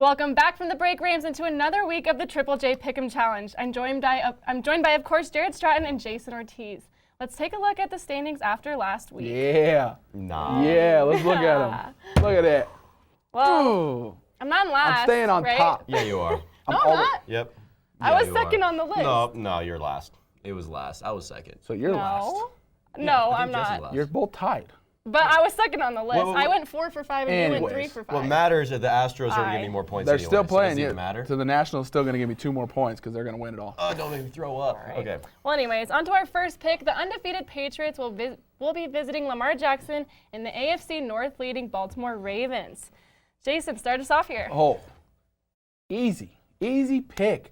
Welcome back from the break, Rams, into another week of the Triple J Pick'em Challenge. I'm joined by, of course, Jared Stratton and Jayson Ortiz. Let's take a look at the standings after last week. Yeah. Nah. Yeah, let's look at them. Look at that. Well, Ooh. I'm not in last. I'm staying on right? top. Yeah, you are. No, I'm not. Yep. I Yeah, was you second are. on the list. No, you're last. It was last. I was second. So you're last. No, I I'm think Jesse's not. last. You're both tied. But I was second on the list. Wait. I went 4 for 5 and you went 3 for 5. What matters is the Astros are going to give me more points They're anyway, still so playing. does it Yeah. even matter? So the Nationals still going to give me 2 more points because they're going to win it all. Oh, don't make me throw up. Right. Okay. Well, anyways, on to our first pick. The undefeated Patriots will be visiting Lamar Jackson in the AFC North leading Baltimore Ravens. Jayson, start us off here. Oh, easy pick.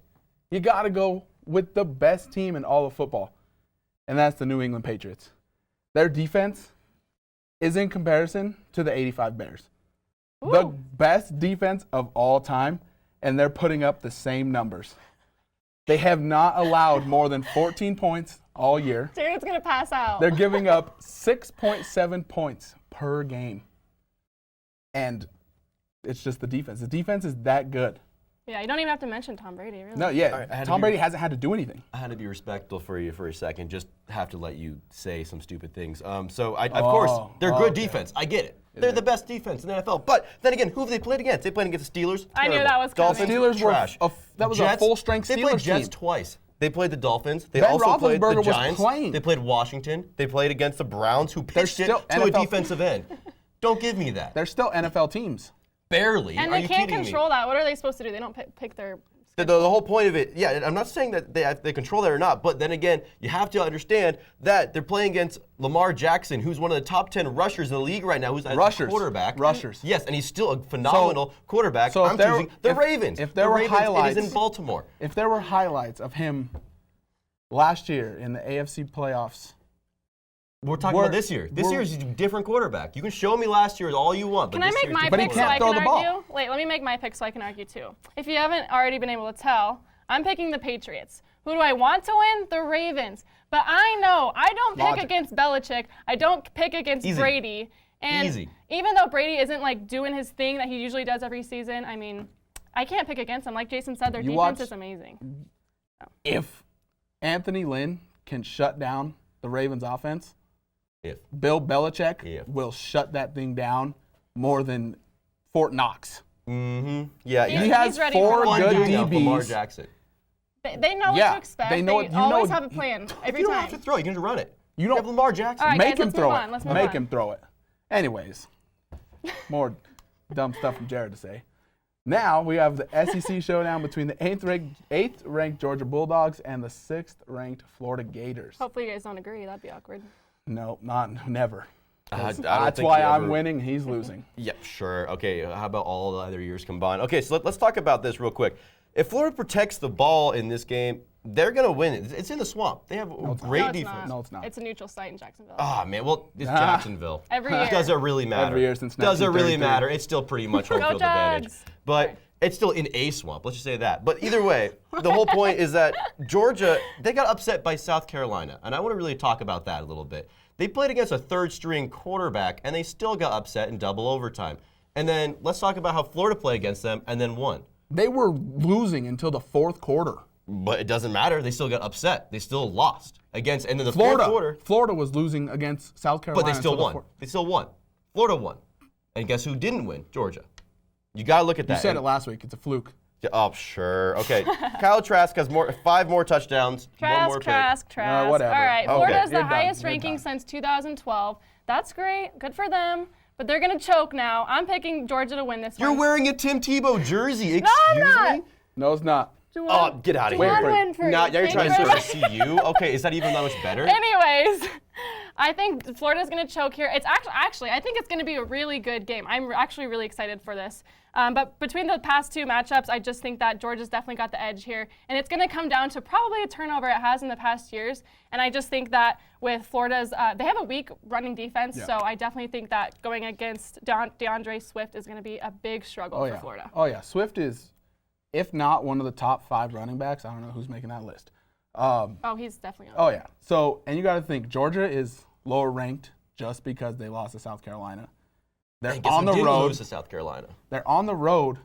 You got to go with the best team in all of football, and that's the New England Patriots. Their defense is in comparison to the 85 Bears. Ooh. The best defense of all time, and they're putting up the same numbers. They have not allowed more than 14 points all year. Jared's going to pass out. They're giving up 6.7 points per game. And it's just the defense. The defense is that good. Yeah, you don't even have to mention Tom Brady, really. No, yeah. All right, Tom Brady hasn't had to do anything. I had to be respectful for you for a second. Just have to let you say some stupid things. Of course, they're good defense. I get it. They're the best defense in the NFL. But then again, who have they played against? They played against the Steelers. I knew Terrible. that was coming. Dolphins. Steelers were Trash. that was Jets, a full-strength Steelers They played Jets team. twice. They played the Dolphins. They Ben also played the Roethlisberger was Giants. playing. They played Washington. They played against the Browns, who pitched it still to a NFL defensive end. Don't give me that. They're still NFL teams. Barely. And Are they you can't kidding control me? that. What are they supposed to do? They don't pick their... The whole point of it, yeah, I'm not saying that they control that or not, but then again, you have to understand that they're playing against Lamar Jackson, who's one of the top 10 rushers in the league right now, who's a quarterback. Rushers. Yes, and he's still a phenomenal quarterback. so if I'm there- choosing the if- Ravens. if there the were Ravens, highlights- it is in Baltimore. If there were highlights of him last year in the AFC playoffs, We're talking about this year. This year is a different quarterback. You can show me last year all you want. Can but I this make year's my different pick so can't I throw can the ball. argue? Wait, let me make my pick so I can argue too. If you haven't already been able to tell, I'm picking the Patriots. Who do I want to win? The Ravens. But I know I don't pick Logic. against Belichick. I don't pick against Easy. Brady. And Easy. even though Brady isn't like doing his thing that he usually does every season, I mean, I can't pick against him. Like Jayson said, their You defense watch- is amazing. if Anthony Lynn can shut down the Ravens offense, If. Bill Belichick Yeah. will shut that thing down more than Fort Knox. Mm-hmm. Yeah. He's He yeah. has ready 4 for good one Now, Lamar DBs. Jackson. They know what Yeah, to expect. they know what- you always know- have a plan every You don't time. have to throw. You can just run it. You You don't have Lamar Jackson. All right, make guys, him let's throw move it. on. Let's move Make on. him throw it. Anyways, more dumb stuff from Jared to say. Now we have the SEC showdown between the 8th ranked Georgia Bulldogs and the 6th ranked Florida Gators. Hopefully you guys don't agree. That'd be awkward. No, never. I don't That's think why you I'm ever- winning. He's losing. Yeah, sure. Okay, how about all the other years combined? Okay, so let's talk about this real quick. If Florida protects the ball in this game, they're going to win it. It's in the swamp. They have a great No, it's defense. not. No, it's not. It's a neutral site in Jacksonville. Ah, man, well, it's Jacksonville. Every year. Does it really matter? Every year since Does it really 1933. matter? It's still pretty much home Go field advantage. Jags! But it's still in a swamp. Let's just say that. But either way, the whole point is that Georgia, they got upset by South Carolina. And I want to really talk about that a little bit. They played against a third-string quarterback, and they still got upset in double overtime. And then let's talk about how Florida played against them and then won. They were losing until the 4th quarter. But it doesn't matter. They still got upset. They still lost against, and in the fourth quarter. Florida was losing against South Carolina. But they still until won. the They still won. Florida won. And guess who didn't win? Georgia. You got to look at that. You said And- it last week. It's a fluke. Oh, sure. Okay. Kyle Trask has 5 more touchdowns. one more Trask. whatever. All right, Okay, Florida's you're the done. highest You're ranking done. since 2012. That's great. Good for them. But they're going to choke now. I'm picking Georgia to win this You're one. wearing a Tim Tebow jersey. No, I'm Excuse not. me? No, it's not. Oh, get out of Wait here. for it. Win for Now you. you're Thank trying you to very say CU? Okay, is that even that much better? Anyways, I think Florida's going to choke here. It's actually, I think it's going to be a really good game. I'm actually really excited for this. But between the past 2 matchups, I just think that Georgia's definitely got the edge here. And it's going to come down to probably a turnover it has in the past years. And I just think that with Florida's, they have a weak running defense. Yeah. So I definitely think that going against DeAndre Swift is going to be a big struggle Oh, for yeah. Florida. Oh, yeah. Swift is, if not one of the top 5 running backs, I don't know who's making that list. Oh, he's definitely on. Oh, yeah. So, and you got to think, Georgia is lower ranked just because they lost to South Carolina. They're And guess on who the didn't road. lose to South Carolina? They're on the road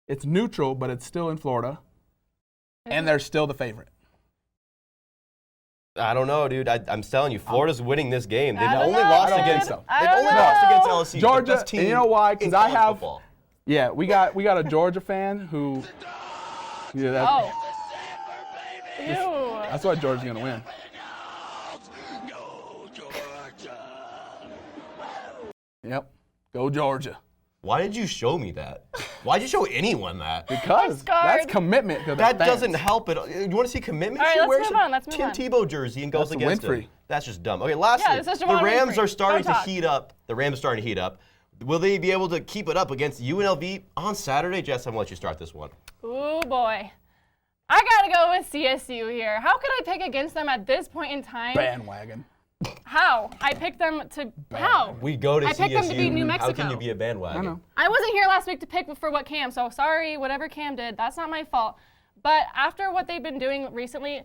It's neutral, but it's still in Florida, and they're still the favorite. I don't know, dude. I'm telling you, Florida's winning this game. They've I don't only know, lost dude. against. I They've don't only know. lost against LSU. Georgia, the best team and you know why? in Because I college have, football. yeah, we got a Georgia fan who, yeah, Ew. that's why Georgia's gonna win. Yep, go Georgia. Why did you show me that? Why did you show anyone that? Because scarred. that's commitment to the That fans. doesn't help at all. You want to see commitment? All right, She let's wears move a on, let's move Tim on. Tebow jersey and goes That's against Winfrey. him. That's just dumb. Okay, lastly, this is the Javon Rams Winfrey. are starting Don't to talk. heat up. The Rams are starting to heat up. Will they be able to keep it up against UNLV on Saturday? Jess, I'm gonna let you start this one. Ooh, boy. I gotta go with CSU here. How could I pick against them at this point in time? bandwagon. How? I picked them to how? We go to I picked them to CSU. beat New How Mexico. can you be a bandwagon? I know. I wasn't here last week to pick for what Cam, so sorry, whatever Cam did, that's not my fault. But after what they've been doing recently,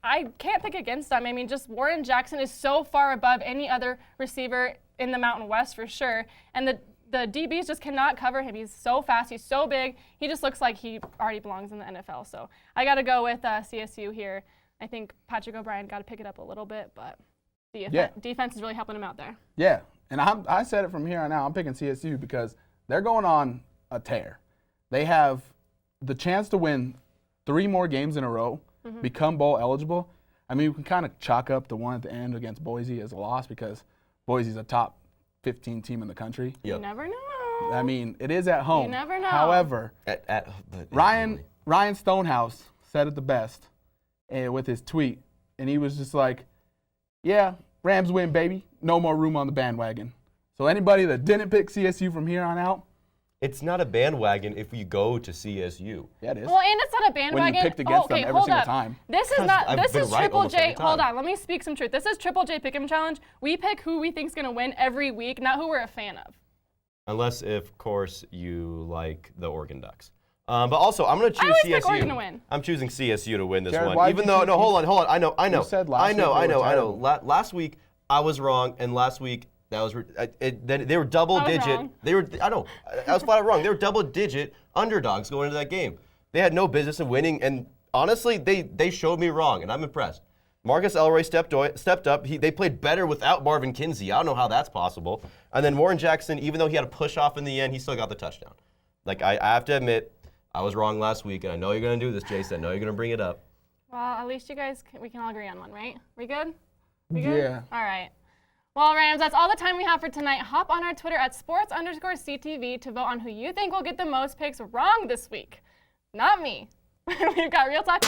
I can't pick against them. I mean, just Warren Jackson is so far above any other receiver in the Mountain West for sure. And the DBs just cannot cover him. He's so fast, he's so big. He just looks like he already belongs in the NFL. So I got to go with CSU here. I think Patrick O'Brien got to pick it up a little bit, but the defense is really helping him out there. Yeah, and I said it from here on out. I'm picking CSU because they're going on a tear. They have the chance to win 3 more games in a row, become bowl eligible. I mean, we can kind of chalk up the one at the end against Boise as a loss because Boise's a top 15 team in the country. Yep. You never know. I mean, it is at home. You never know. However, But Ryan Stonehouse said it the best with his tweet, and he was just like, yeah, Rams win, baby. No more room on the bandwagon. So anybody that didn't pick CSU from here on out, it's not a bandwagon if you go to CSU. yeah, it is. Well, and it's not a bandwagon. picked against them okay, every hold single up. time. This is Because not. I've This been is right Triple almost every J. Hold time. on. Let me speak some truth. This is Triple J Pick'em Challenge. We pick who we think's gonna win every week, not who we're a fan of. Unless, of course, you like the Oregon Ducks. But also, I'm going to choose always CSU. pick Oregon to win. I'm choosing CSU to win this Jared, one. why'd Even you though, choose no, hold on. I know. You said last I know. week they were terrible. Last week I was wrong, and last week that was they were double I was digit. wrong. I was flat out wrong. They were double digit underdogs going into that game. They had no business in winning, and honestly, they showed me wrong, and I'm impressed. Marcus Elroy stepped up. They played better without Marvin Kinsey. I don't know how that's possible. And then Warren Jackson, even though he had a push off in the end, he still got the touchdown. Like, I have to admit, I was wrong last week, and I know you're going to do this, Jayson. I know you're going to bring it up. Well, at least you guys, we can all agree on one, right? We good? We good? Yeah. All right. Well, Rams, that's all the time we have for tonight. Hop on our Twitter at sports_CTV to vote on who you think will get the most picks wrong this week. Not me. We've got Real Talk.